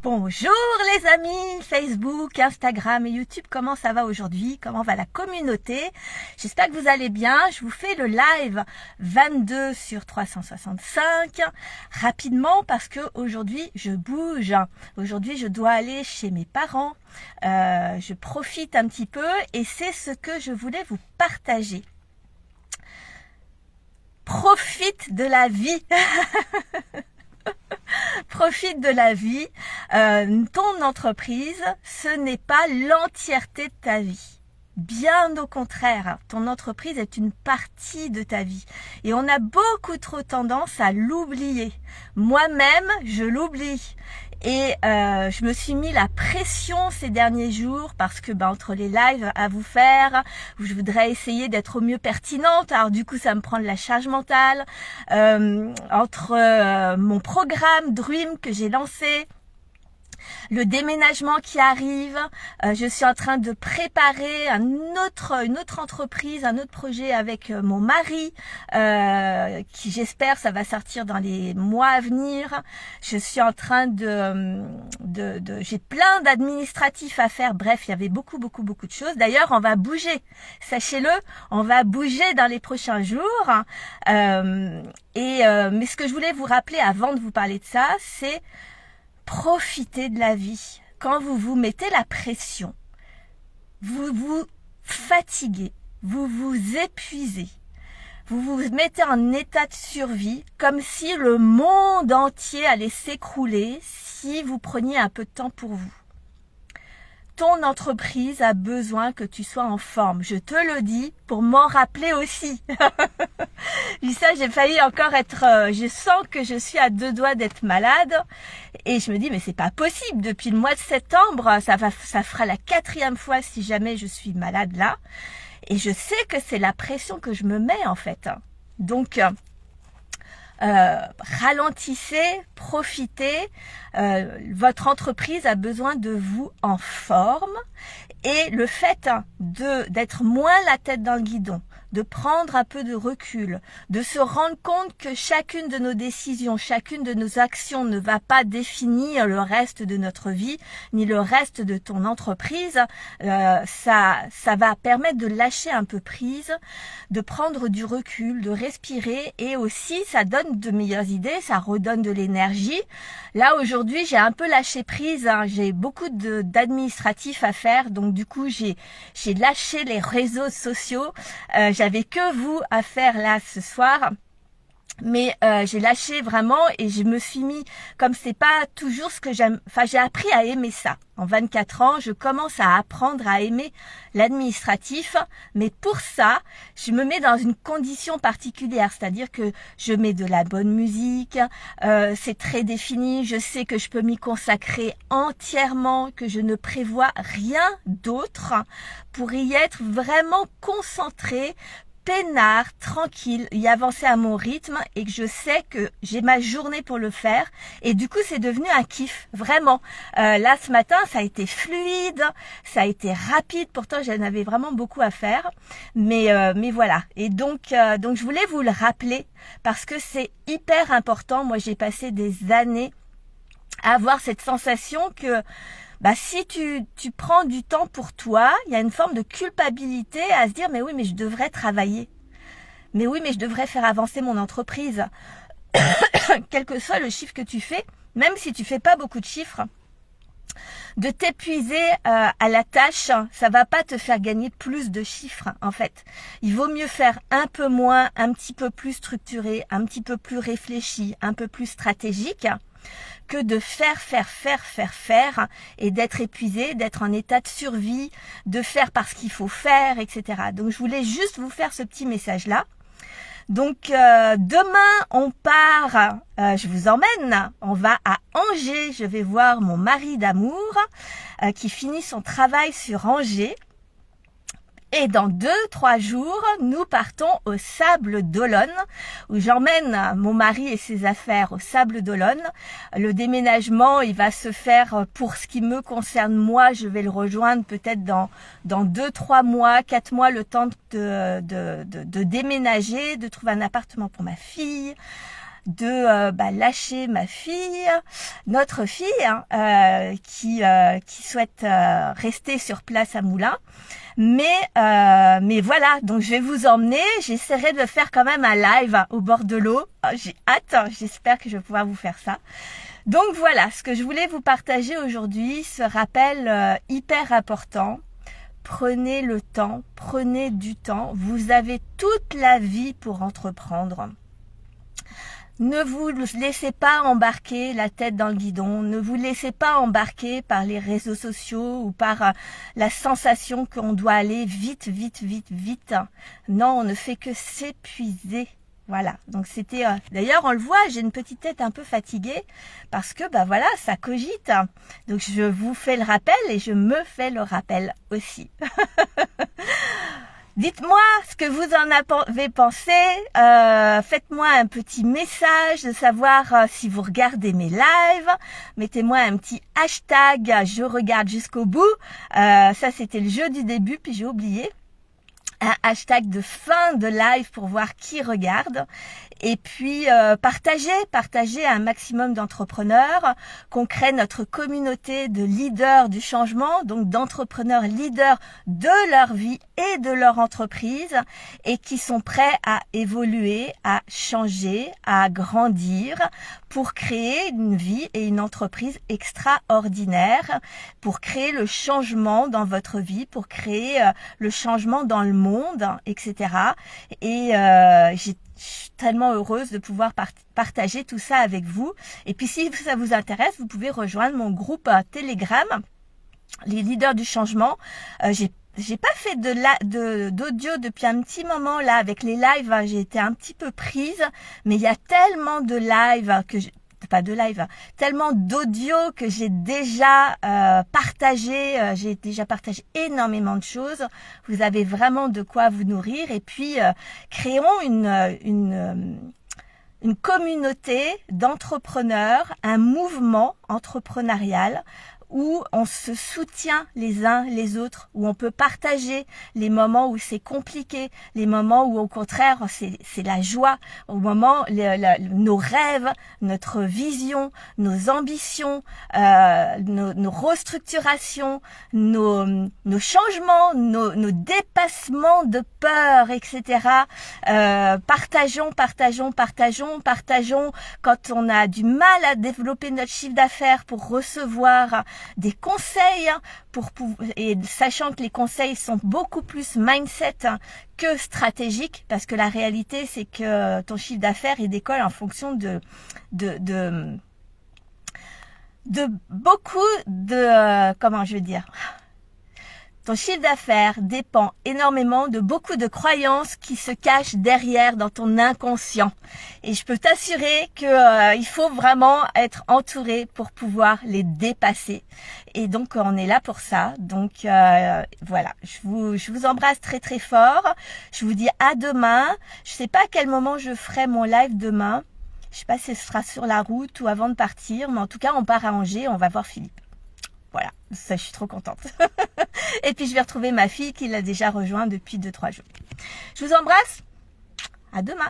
Bonjour les amis, Facebook, Instagram et YouTube, comment ça va aujourd'hui? Comment va la communauté? J'espère que vous allez bien. Je vous fais le live 22 sur 365 rapidement parce que aujourd'hui je bouge. Aujourd'hui je dois aller chez mes parents. Je profite un petit peu et c'est ce que je voulais vous partager. Profite de la vie. Profite de la vie. Ton entreprise, ce n'est pas l'entièreté de ta vie. Bien au contraire, ton entreprise est une partie de ta vie. Et on a beaucoup trop tendance à l'oublier. Moi-même, je l'oublie. Et je me suis mis la pression ces derniers jours parce que entre les lives à vous faire, où je voudrais essayer d'être au mieux pertinente, alors du coup ça me prend de la charge mentale, entre mon programme Dream que j'ai lancé, le déménagement qui arrive, je suis en train de préparer une autre entreprise, un autre projet avec mon mari, qui j'espère ça va sortir dans les mois à venir. Je suis en train j'ai plein d'administratifs à faire. Bref, il y avait beaucoup de choses. D'ailleurs, on va bouger. Sachez-le, on va bouger dans les prochains jours. Mais ce que je voulais vous rappeler avant de vous parler de ça, c'est profitez de la vie. Quand vous vous mettez la pression, vous vous fatiguez, vous vous épuisez, vous vous mettez en état de survie, comme si le monde entier allait s'écrouler si vous preniez un peu de temps pour vous. Ton entreprise a besoin que tu sois en forme. Je te le dis pour m'en rappeler aussi. Puis ça, j'ai failli encore je sens que je suis à 2 doigts d'être malade. Et je me dis, mais c'est pas possible. Depuis le mois de septembre, ça fera la 4e fois si jamais je suis malade là. Et je sais que c'est la pression que je me mets en fait. Donc, ralentissez, profitez. Votre entreprise a besoin de vous en forme et le fait d'être moins la tête dans le guidon, de prendre un peu de recul, de se rendre compte que chacune de nos décisions, chacune de nos actions ne va pas définir le reste de notre vie, ni le reste de ton entreprise, ça va permettre de lâcher un peu prise, de prendre du recul, de respirer et aussi ça donne de meilleures idées, ça redonne de l'énergie. Là aujourd'hui j'ai un peu lâché prise, j'ai beaucoup d'administratifs à faire, donc du coup j'ai lâché les réseaux sociaux. J'avais que vous à faire là ce soir. Mais j'ai lâché vraiment et je me suis mis, comme c'est pas toujours ce que j'aime, enfin j'ai appris à aimer ça. En 24 ans, je commence à apprendre à aimer l'administratif, mais pour ça, je me mets dans une condition particulière, c'est-à-dire que je mets de la bonne musique, c'est très défini, je sais que je peux m'y consacrer entièrement, que je ne prévois rien d'autre pour y être vraiment concentrée, peinard, tranquille, y avancer à mon rythme et que je sais que j'ai ma journée pour le faire et du coup c'est devenu un kiff, vraiment. Là ce matin ça a été fluide, ça a été rapide, pourtant j'en avais vraiment beaucoup à faire, mais voilà. Et donc je voulais vous le rappeler parce que c'est hyper important. Moi j'ai passé des années à avoir cette sensation que si tu prends du temps pour toi, il y a une forme de culpabilité à se dire mais oui mais je devrais travailler. Mais oui mais je devrais faire avancer mon entreprise. Quel que soit le chiffre que tu fais, même si tu fais pas beaucoup de chiffres, de t'épuiser à la tâche, ça va pas te faire gagner plus de chiffres en fait. Il vaut mieux faire un peu moins, un petit peu plus structuré, un petit peu plus réfléchi, un peu plus stratégique, que de faire et d'être épuisé, d'être en état de survie, de faire parce qu'il faut faire, etc. Donc je voulais juste vous faire ce petit message-là. Donc demain on part, je vous emmène, on va à Angers, je vais voir mon mari d'amour qui finit son travail sur Angers. Et dans 2-3 jours, nous partons au Sable d'Olonne, où j'emmène mon mari et ses affaires au Sable d'Olonne. Le déménagement, il va se faire, pour ce qui me concerne moi, je vais le rejoindre peut-être dans 2-3 mois, 4 mois, le temps de déménager, de trouver un appartement pour ma fille, de lâcher ma fille, notre fille, qui souhaite rester sur place à Moulins. Mais voilà, donc je vais vous emmener, j'essaierai de faire quand même un live au bord de l'eau. J'ai hâte, j'espère que je vais pouvoir vous faire ça. Donc voilà, ce que je voulais vous partager aujourd'hui, ce rappel hyper important. Prenez le temps, prenez du temps. Vous avez toute la vie pour entreprendre. Ne vous laissez pas embarquer la tête dans le guidon. Ne vous laissez pas embarquer par les réseaux sociaux ou par la sensation qu'on doit aller vite, vite, vite, vite. Non, on ne fait que s'épuiser. Voilà, donc c'était... D'ailleurs, on le voit, j'ai une petite tête un peu fatiguée parce que, voilà, ça cogite. Donc, je vous fais le rappel et je me fais le rappel aussi. Dites-moi ce que vous en avez pensé. Faites-moi un petit message de savoir si vous regardez mes lives. Mettez-moi un petit hashtag « Je regarde jusqu'au bout ». Ça, c'était le jeu du début, puis j'ai oublié. Un hashtag de fin de live pour voir qui regarde. Et puis partagez à un maximum d'entrepreneurs, qu'on crée notre communauté de leaders du changement, donc d'entrepreneurs leaders de leur vie et de leur entreprise, et qui sont prêts à évoluer, à changer, à grandir pour créer une vie et une entreprise extraordinaire, pour créer le changement dans votre vie, pour créer le changement dans le monde, etc. Et je suis tellement heureuse de pouvoir partager tout ça avec vous. Et puis si ça vous intéresse, vous pouvez rejoindre mon groupe Telegram, les leaders du changement. J'ai pas fait d'audio depuis un petit moment là avec les lives. J'ai été un petit peu prise, mais il y a tellement de lives tellement d'audio que j'ai déjà partagé. J'ai déjà partagé énormément de choses. Vous avez vraiment de quoi vous nourrir. Et puis, créons une communauté d'entrepreneurs, un mouvement entrepreneurial où on se soutient les uns les autres, où on peut partager les moments où c'est compliqué, les moments où au contraire c'est la joie, au moment nos rêves, notre vision, nos ambitions, nos restructurations, nos changements, nos dépassements de peur, etc. Partageons quand on a du mal à développer notre chiffre d'affaires pour recevoir des conseils et sachant que les conseils sont beaucoup plus mindset que stratégiques, parce que la réalité c'est que ton chiffre d'affaires il décolle en fonction de beaucoup de comment je veux dire. Ton chiffre d'affaires dépend énormément de beaucoup de croyances qui se cachent derrière dans ton inconscient. Et je peux t'assurer que il faut vraiment être entouré pour pouvoir les dépasser. Et donc, on est là pour ça. Donc, voilà. Je vous embrasse très, très fort. Je vous dis à demain. Je sais pas à quel moment je ferai mon live demain. Je sais pas si ce sera sur la route ou avant de partir. Mais en tout cas, on part à Angers. On va voir Philippe. Voilà, ça je suis trop contente. Et puis je vais retrouver ma fille qui l'a déjà rejoint depuis 2-3 jours. Je vous embrasse, à demain.